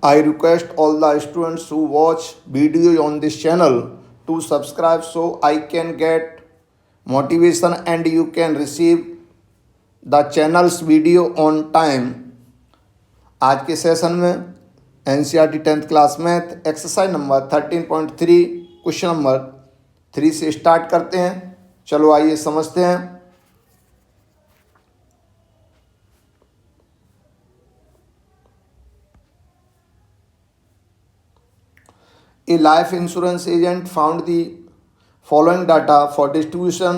I request all the students who watch video on this channel to subscribe so I can get motivation and you can receive the channel's video on time. आज के session में NCERT 10th class math exercise number 13.3 question number 3 से start करते हैं। चलो आइए समझते हैं। A life insurance agent found the following data for distribution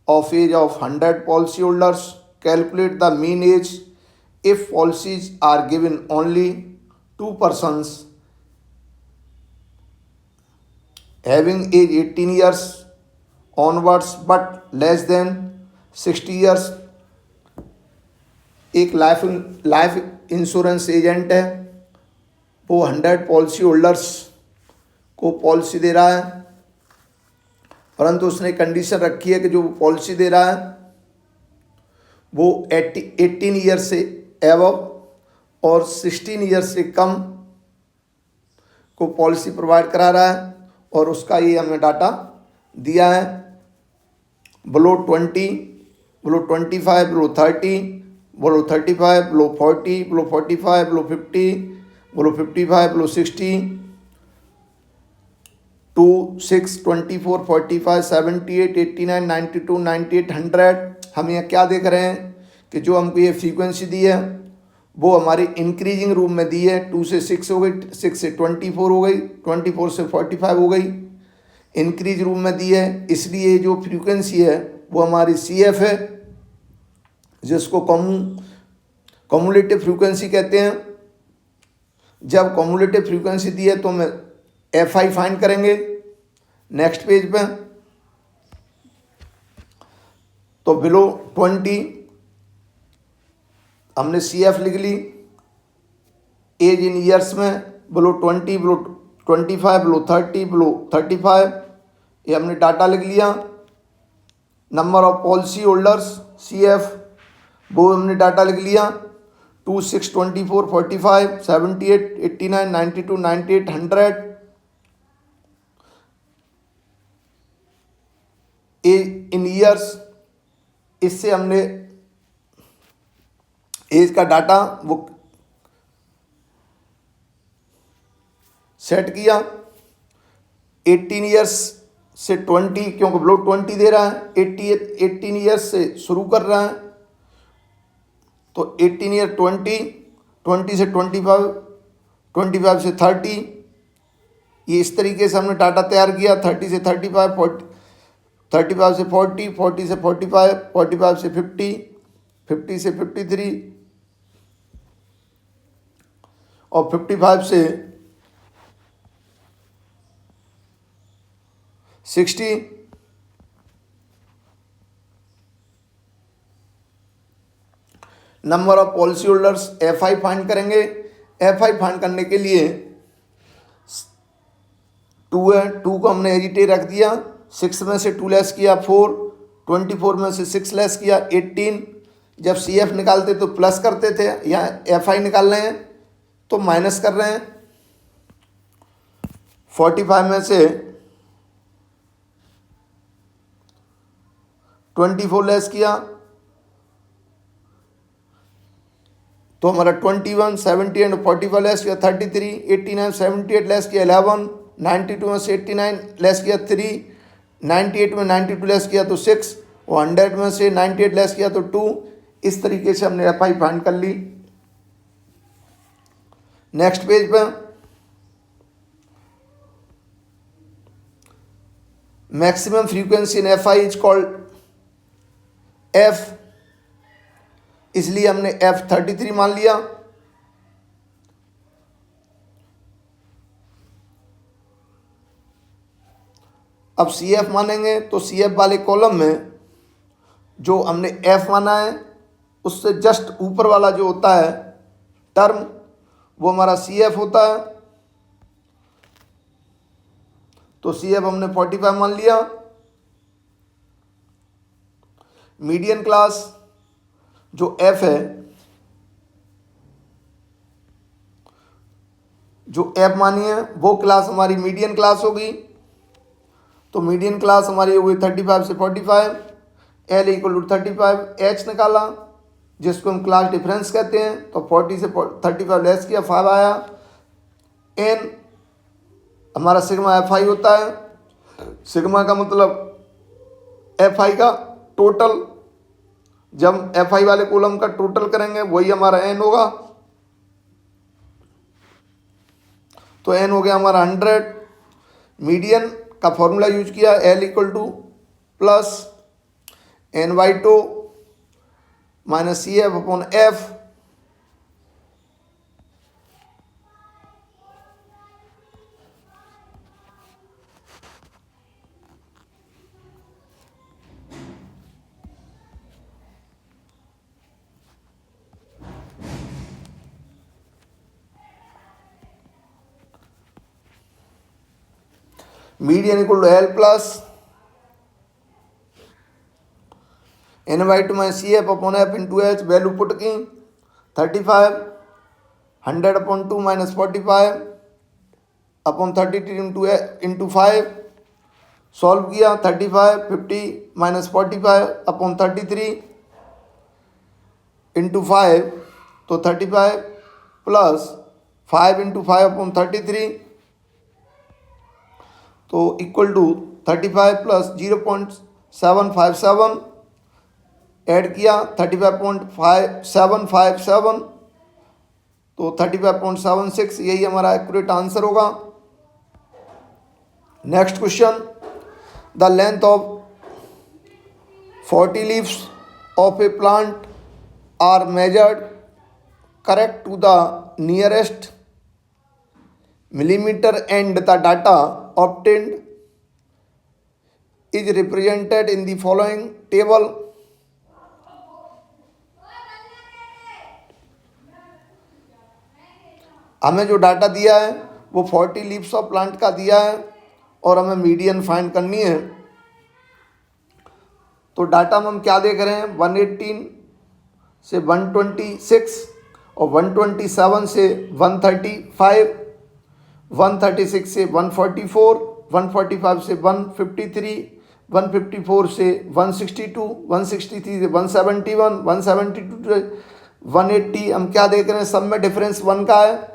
of age of 100 policyholders. Calculate the mean age if policies are given only two persons having age 18 years onwards but less than 60 years. एक life insurance agent है, वो 100 policy holders को policy दे रहा है, परंतु उसने condition रखी है कि जो पॉलिसी दे रहा है वो 18 ईयर से एबव और 16 ईयर से कम को पॉलिसी प्रोवाइड करा रहा है। और उसका ये हमने डाटा दिया है। Below 20, below 25, below 30, below 35, below 40, below 45, below 50, below 55, below 60, 2, 6, 24, 45, 78, 89, 92, 98, 100। हम यहाँ क्या देख रहे हैं कि जो हमको ये फ्रीक्वेंसी दी है वो हमारी इंक्रीजिंग रूप में दी है। 2 से 6 हो गई, 6 से 24 हो गई, 24 से 45 हो गई, इंक्रीज रूप में दी है। इसलिए जो फ्रीक्वेंसी है वो हमारी CF है, जिसको कम्युलेटिव फ्रीक्वेंसी कहते हैं। जब कम्युलेटिव फ्रीक्वेंसी दी है तो हमें FI फाइंड करेंगे। नेक्स्ट पेज पे तो बिलो 20 हमने CF लिख ली, एज इन ईयर्स में बिलो 20, बिलो 25, बिलो 30, बिलो 35, ये हमने डाटा लिख लिया। Number of policy holders CF वो हमने डाटा लिख लिया। 2, 6, 24, 45, 78, 89, 92, 98, 100। इन ईयर्स, इससे हमने एज का डाटा वो सेट किया। 18 ईयर्स से 20, क्योंकि बिलो 20 दे रहा है, 18 ईयर्स से शुरू कर रहा है तो 18 ईयर 20, 20 से 25, 25 से 30, ये इस तरीके से हमने डाटा तैयार किया। 30 से 35, 40, 35 से 40, 40 से 45, 45 से 50, 50 से 53 और 55 से 60। Number of policy holders FI find करेंगे। FI फाइंड करने के लिए 2 है, 2 को हमने एजिटे रख दिया। 6 में से 2 लेस किया 4, 24 में से 6 लेस किया 18। जब CF निकालते तो प्लस करते थे, यहाँ FI निकाल रहे हैं तो माइनस कर रहे हैं। 45 में से 24 लेस किया तो हमारा 21, 70 एंड 45 लेस किया 33, 89, 78 लेस किया 11, 92 में से 89 लेस किया 3, 98 में 92 लेस किया तो 6 और 100 में से 98 लेस किया तो 2। इस तरीके से हमने FI फाइंड कर ली। नेक्स्ट पेज पे maximum frequency in FI is called F, इसलिए हमने F33 मान लिया। अब CF मानेंगे तो CF वाले कॉलम में जो हमने F माना है उससे जस्ट ऊपर वाला जो होता है टर्म वो हमारा CF होता है। तो CF हमने 45 मान लिया। मीडियन क्लास जो F है जो एफ मानी है वो क्लास हमारी मीडियन क्लास होगी। तो मीडियन क्लास हमारी होगी 35 से 45, एल इक्वल टू 35, एच निकाला जिसको हम क्लास डिफरेंस कहते हैं। तो 40 से 35 लेस किया, 5 आया। एन हमारा सिग्मा एफ आई होता है। सिग्मा का मतलब एफ आई का टोटल, जब एफ आई वाले कॉलम का टोटल करेंगे वही हमारा एन होगा। तो एन हो गया हमारा 100। मीडियन का फॉर्मूला यूज किया, L equal to plus N by two minus C F upon F. Median equal to L plus N by two minus C F upon F into H. Value put की 35, 100 upon 2 minus 45 upon 33 into 5। Solve किया 35, 50 minus 45 upon 33 into 5। तो 35 plus 5 into 5 upon 33, तो equal to 35 plus 0.757 add किया 35.757, तो 35.76 यही हमारा accurate answer होगा। Next question, the length of 40 leaves of a plant are measured correct to the nearest millimeter and the data obtained is represented in the following table. हमें जो data दिया है वो 40 लीव्स ऑफ प्लांट का दिया है और हमें मीडियन फाइंड करनी है। तो डाटा में हम क्या देख रहे हैं, 118 से 126 और 127 से 135, 136 से 144, 145 से 153, 154 से 162, 163 से 171, 172 से 180। हम क्या देख रहे हैं, सब में डिफरेंस 1 का है।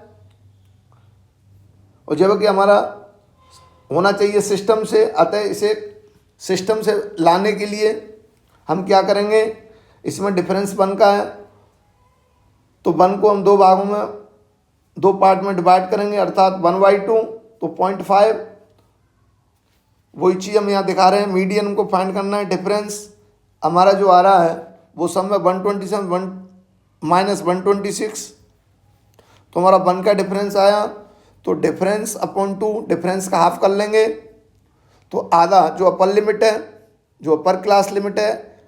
और जबकि हमारा होना चाहिए सिस्टम से, अतः इसे सिस्टम से लाने के लिए हम क्या करेंगे, इसमें डिफरेंस 1 का है तो 1 को हम दो भागों में, दो पार्ट में डिवाइड करेंगे, अर्थात 1/2 तो 0.5। वही चीज़ हम यहाँ दिखा रहे हैं, मीडियन को फाइंड करना है। डिफरेंस हमारा जो आ रहा है वो सब में 127 माइनस 126, तो हमारा 1 का डिफरेंस आया। तो डिफरेंस अपॉन 2, डिफरेंस का हाफ कर लेंगे तो आधा जो अपर लिमिट है, जो अपर क्लास लिमिट है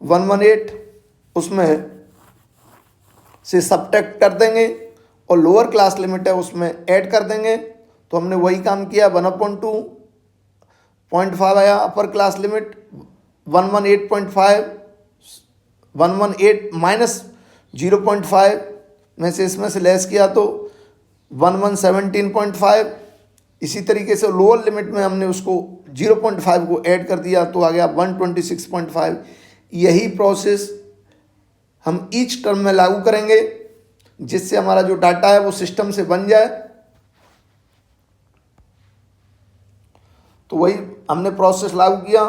118, उसमें से सब्ट्रैक्ट कर देंगे और लोअर क्लास लिमिट है उसमें ऐड कर देंगे। तो हमने वही काम किया, 1/2 0.5 आया अपर क्लास लिमिट, 118.5, 118 माइनस 0.5 में से इसमें से लेस किया तो 1117.5। इसी तरीके से लोअर लिमिट में हमने उसको 0.5 को ऐड कर दिया तो आ गया 126.5। यही प्रोसेस हम ईच टर्म में लागू करेंगे जिससे हमारा जो डाटा है वो सिस्टम से बन जाए। तो वही हमने प्रोसेस लागू किया,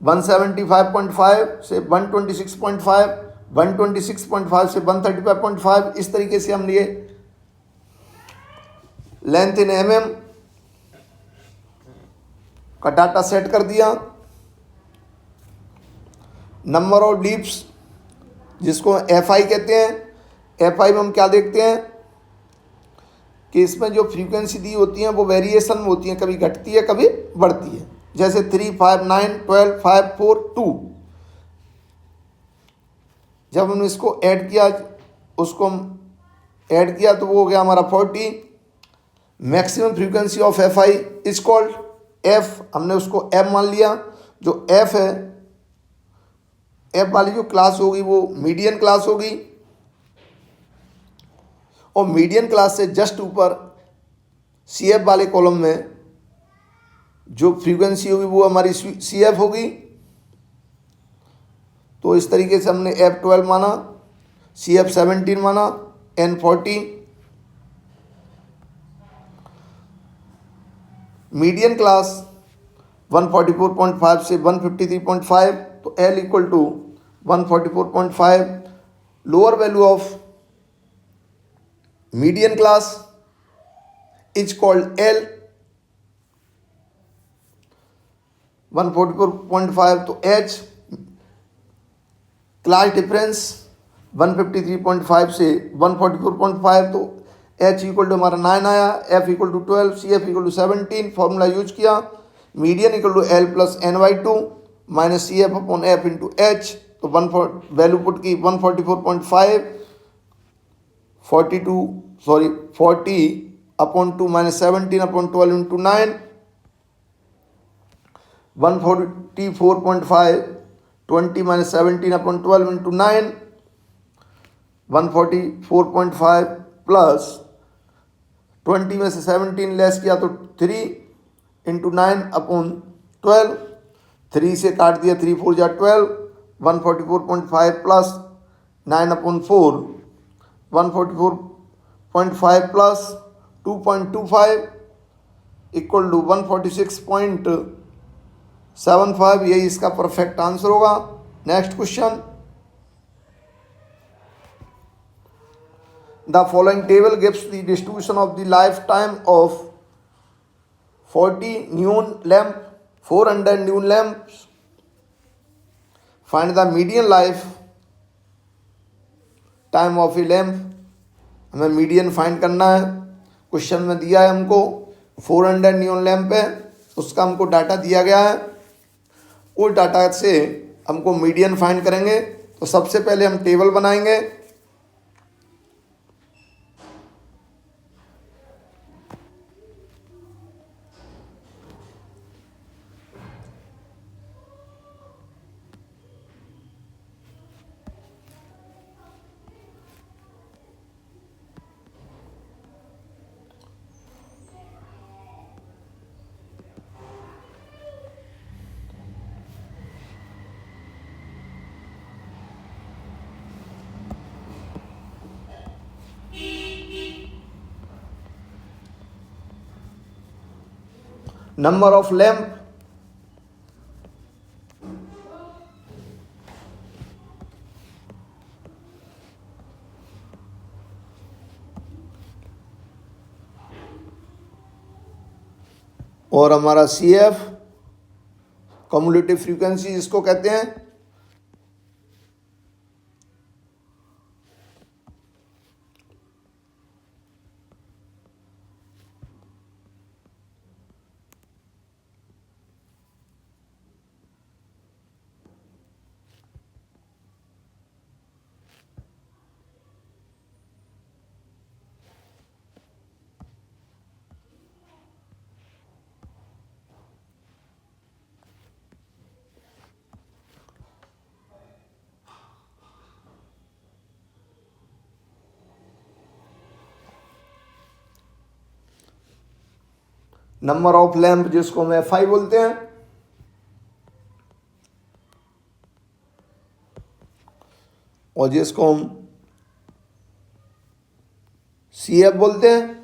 175.5 से 126.5, 126.5 से 135.5। इस तरीके से हम लिए लेंथ इन mm का डाटा सेट कर दिया। नंबर ऑफ लीव्स जिसको FI कहते हैं, FI में हम क्या देखते हैं कि इसमें जो फ्रीक्वेंसी दी होती है वो वेरिएशन में होती है, कभी घटती है कभी बढ़ती है। जैसे 3, 5, 9, 12, 5, 4, 2। जब हमने इसको ऐड किया, उसको हम ऐड किया तो वो हो गया हमारा 40। Maximum frequency of FI is called F, हमने उसको M मान लिया। जो F है, F वाली जो क्लास होगी वो मीडियन क्लास होगी और मीडियन क्लास से जस्ट ऊपर सी एफ वाले कॉलम में जो फ्रीक्वेंसी होगी वो हमारी सी एफ होगी। तो इस तरीके से हमने F12 माना, CF17 माना, N40। मीडियन क्लास 144.5 से 153.5, तो L equal to 144.5। Lower value of median class is called L 144.5, तो H क्लास डिफरेंस 153.5 से 144.5, तो H इक्वल टू हमारा 9 आया, F equal to 12, CF equal to 17। Formula use किया, median equal to L plus NY2 minus CF upon F into H। तो value put की 144.5 40 upon 2 minus 17 upon 12 into 9, 144.5 20 minus 17 upon 12 into 9, 144.5 plus 20 में से 17 less किया तो 3 into 9 upon 12, 3 से काट दिया, 3 4 जा 12, 144.5 plus 9 upon 4, 144.5 plus 2.25 equal to 146.75। यही इसका परफेक्ट आंसर होगा। Next question, the following table gives the distribution of the life time of 40 neon lamp, 400 neon lamps. Find the median life time of a lamp. हमें median find करना है। Question में दिया है हमको 400 न्यून लैम्प है, उसका हमको डाटा दिया गया है। उस डाटा से हमको मीडियन फाइंड करेंगे। तो सबसे पहले हम टेबल बनाएंगे। नंबर ऑफ लैम्प, और हमारा CF कम्युलेटिव फ्रीक्वेंसी जिसको कहते हैं। नंबर ऑफ लैम्प जिसको हम FI बोलते हैं, और जिसको हम CF बोलते हैं।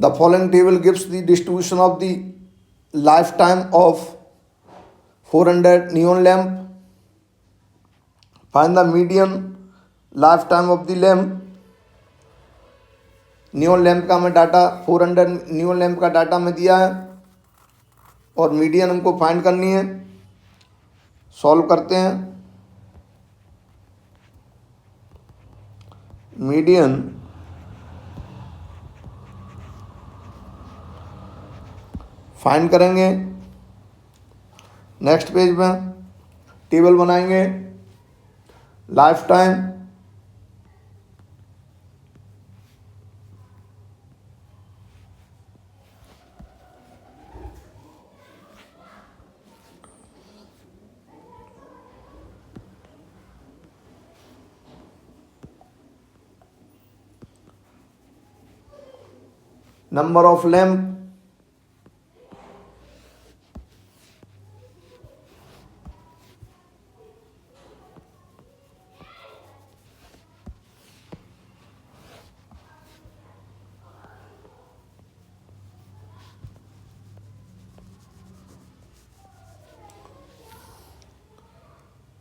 The following table gives the distribution of the lifetime of 400 neon lamp. Find the median lifetime of the lamp. Neon lamp का हमें डाटा 400 नियॉन लैम्प का डाटा हमें दिया है और मीडियन हमको फाइंड करनी है। सॉल्व करते हैं। मीडियन फाइंड करेंगे। नेक्स्ट पेज में टेबल बनाएंगे। Life time number of lamp,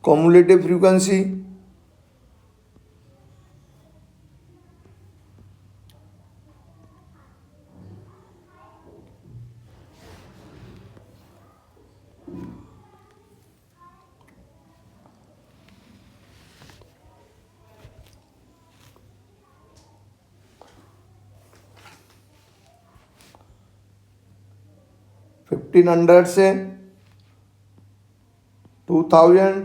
cumulative frequency, fifteen hundred से 2000,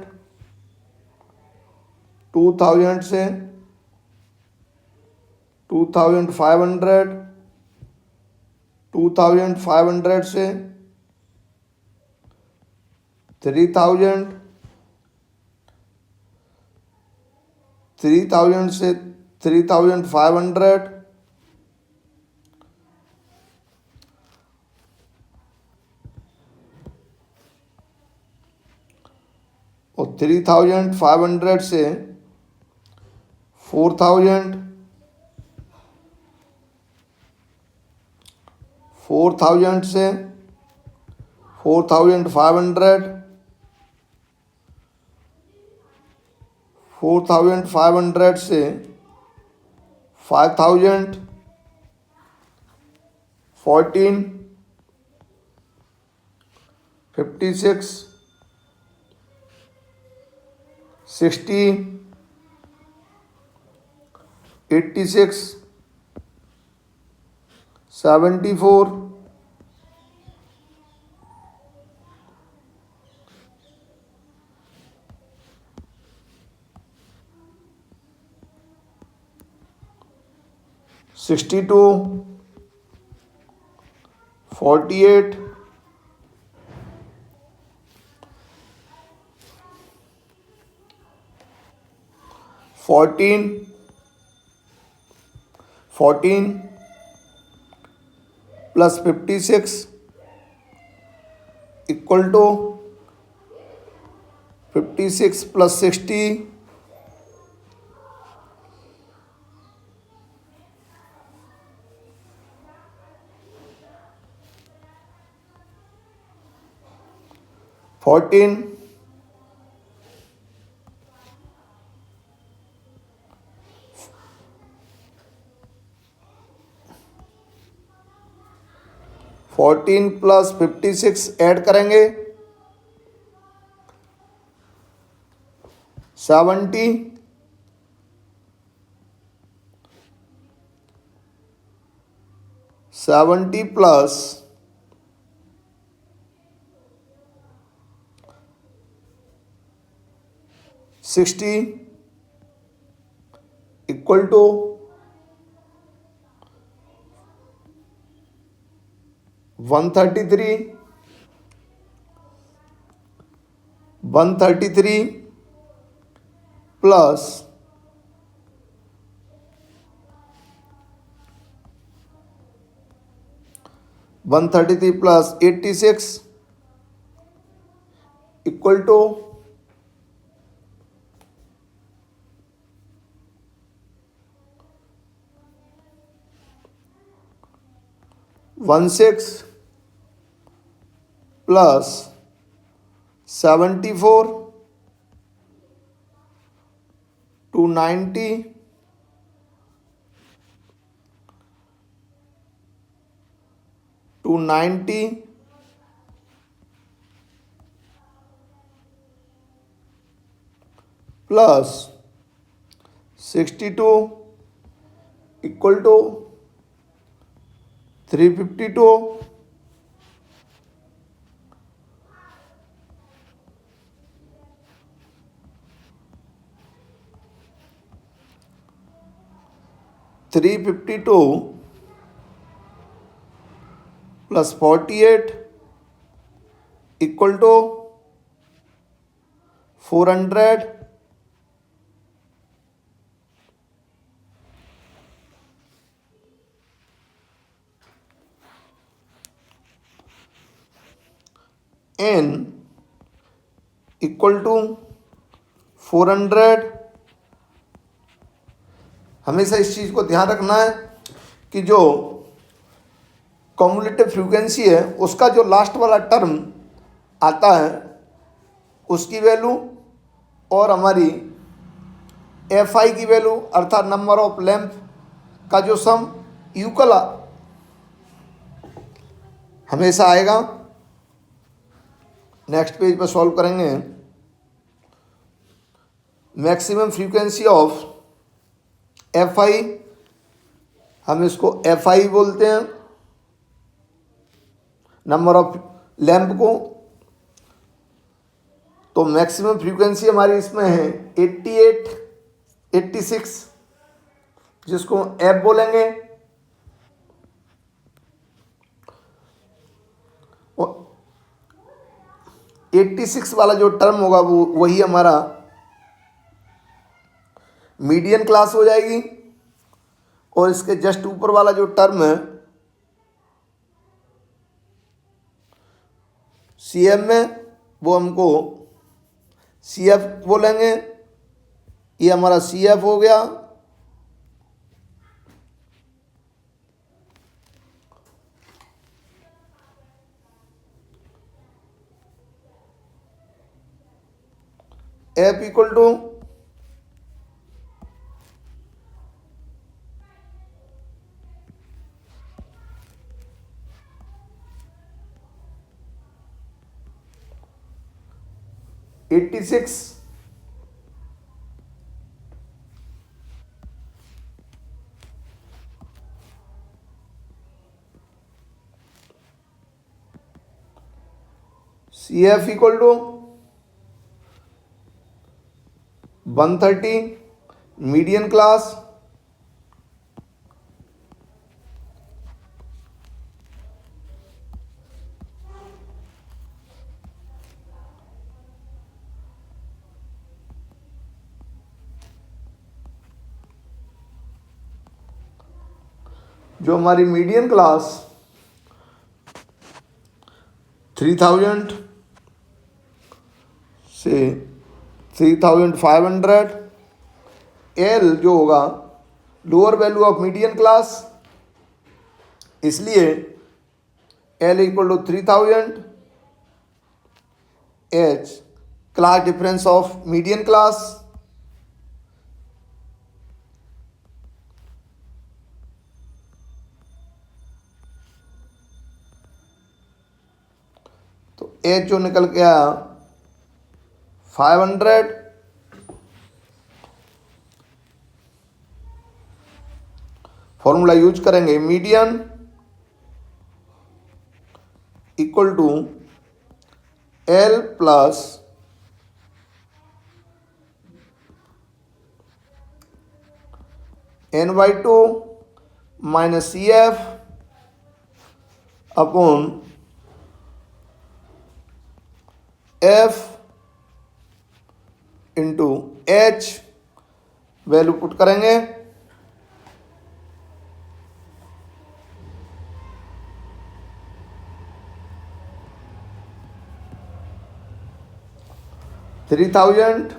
2000 से 2500, 2500 से 3000, 3000 से 3500, और 3500 से 4000, 4000 से 4500, 4500 से 5000, 14, 56, 60, 86, 74, 62, 48, 14, 14 plus 56 equal to 56 plus 60 14, 14 plus 56 add करेंगे 70, 70 plus 60 equal to 133, 133 plus 133 plus 86 equal to 1 16 plus 74 to 90 to 90 plus 62 equal to 352 352 plus 48 equal to 400 n equal to 400। हमेशा इस चीज़ को ध्यान रखना है कि जो कम्युलेटिव फ्रीक्वेंसी है उसका जो लास्ट वाला टर्म आता है उसकी वैल्यू और हमारी एफ आई की वैल्यू अर्थात नंबर ऑफ लैंप का जो सम इक्वल हमेशा आएगा। नेक्स्ट पेज पर सॉल्व करेंगे। Maximum frequency of F I, हम इसको एफ आई बोलते हैं नंबर ऑफ लैंप को। तो मैक्सिमम फ्रीक्वेंसी हमारी इसमें है 88 86 जिसको एफ बोलेंगे। और 86 वाला जो टर्म होगा वो वही हमारा मीडियन क्लास हो जाएगी और इसके जस्ट ऊपर वाला जो टर्म है सी एम में वो हमको सी एफ बोलेंगे। ये हमारा सी एफ हो गया। F equal to eighty six C F equal to 130 median class जो हमारी मीडियन क्लास 3000 से 3500, एल जो होगा lower value of median class, इसलिए L equal to 3000, H class difference of median class, तो एच जो निकल के आया 500, फॉर्मूला यूज करेंगे median equal to L plus n/2 minus C F upon F into H, value put करेंगे $3000 /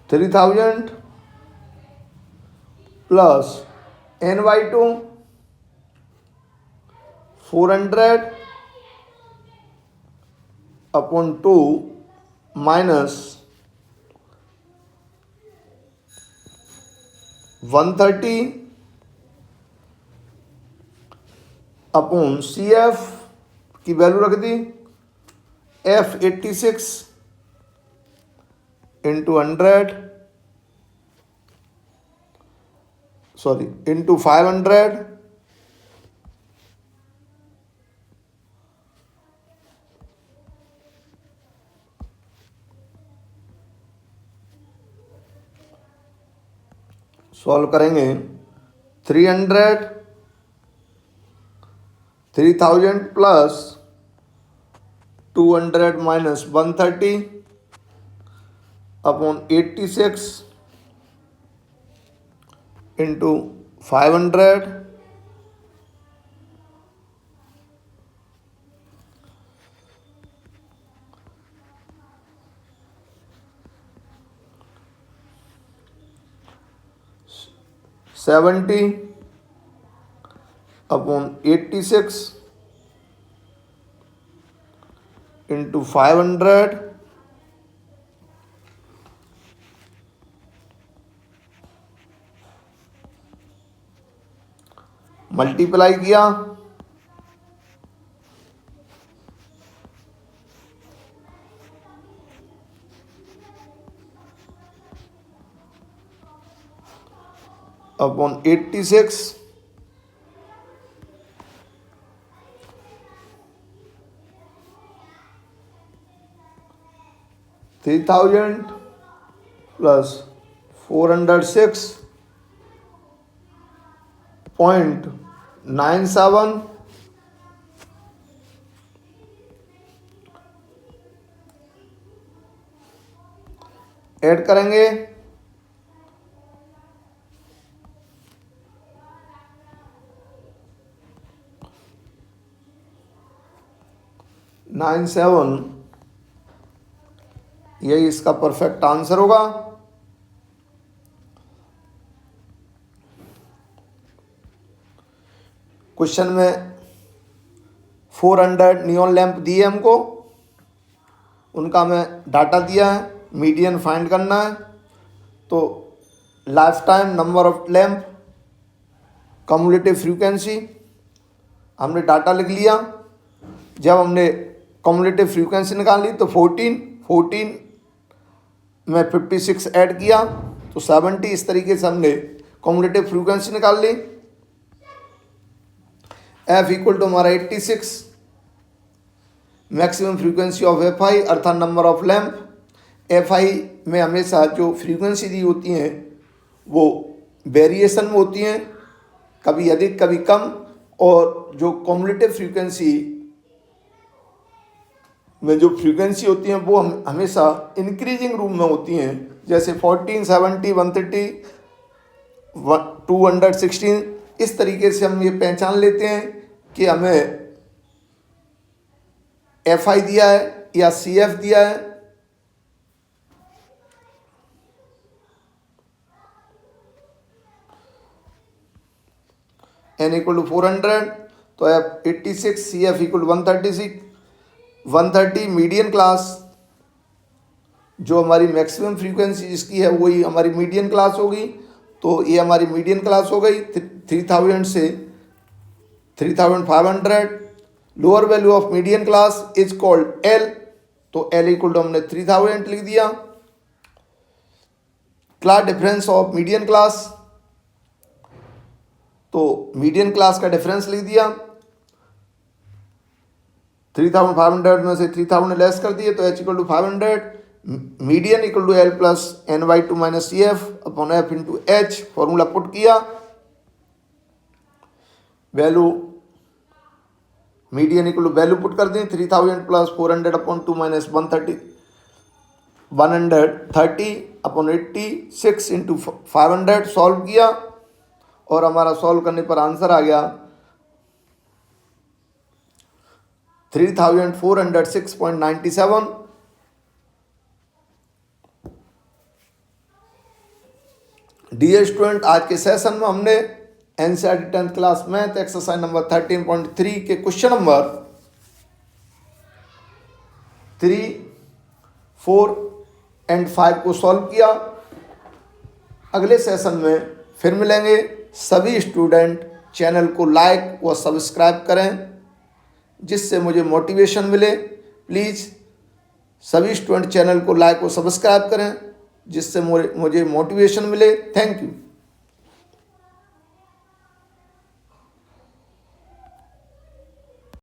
3000 plus n/2 400 upon 2 minus 130 upon CF की वैल्यू रख दी F 86 इंटू 100 सॉरी इंटू 500 सॉल्व करेंगे 3000 plus 200 minus 130 upon 86 into 500 70 upon 86 into 500 multiply किया upon 86 3000 plus 406.97 add करेंगे 97 यही इसका परफेक्ट आंसर होगा। क्वेश्चन में 400 नियॉन लैंप दिए हमको, उनका हमें डाटा दिया है, मीडियन फाइंड करना है। तो life time number of lamp, cumulative frequency, हमने डाटा लिख लिया। जब हमने कम्युलेटिव फ्रीक्वेंसी निकाली तो 14 में 56 ऐड किया तो 70। इस तरीके से हमने कम्युलेटिव फ्रीक्वेंसी निकाल ली। F इक्वल टू हमारा 86, मैक्सिमम फ्रीक्वेंसी ऑफ FI अर्थात नंबर ऑफ लैंप। FI में हमेशा जो फ्रीक्वेंसी दी होती हैं वो वेरिएशन में होती हैं, कभी अधिक कभी कम। और जो कम्युलेटिव फ्रीक्वेंसी में जो फ्रीक्वेंसी होती हैं वो हमेशा इंक्रीजिंग रूप में होती हैं। जैसे 14, 70, 130, 216। इस तरीके से हम ये पहचान लेते हैं कि हमें FI दिया है या CF दिया है। N इक्वल टू 400 तो F 86, CF equal to 130 median class, जो हमारी मैक्सिमम फ्रीक्वेंसी जिसकी है वही हमारी मीडियन क्लास होगी। तो ये हमारी मीडियन क्लास हो गई 3000 से 3500। Lower value of median class is called L। तो L इक्वल टू हमने 3000 लिख दिया। Class difference of median class, तो मीडियन क्लास का डिफरेंस लिख दिया। 3500 में से 3000 लेस कर दिए तो H equal to 500। Median equal to L plus N/2 minus CF upon F into H। Formula put किया, value median equal to value put कर दी 3000 plus 400 upon 2 minus 130 upon 86 into 500। Solve किया और हमारा सॉल्व करने पर आंसर आ गया 3406.97। Dear student, आज के सेशन में हमने NCERT 10th class math exercise number 13.3 के क्वेश्चन नंबर 3, 4 एंड 5 को सॉल्व किया। अगले सेशन में फिर मिलेंगे। सभी स्टूडेंट चैनल को लाइक व सब्सक्राइब करें जिससे मुझे मोटिवेशन मिले। प्लीज़ सभी स्टूडेंट चैनल को लाइक व सब्सक्राइब करें जिससे मुझे मोटिवेशन मिले। Thank you.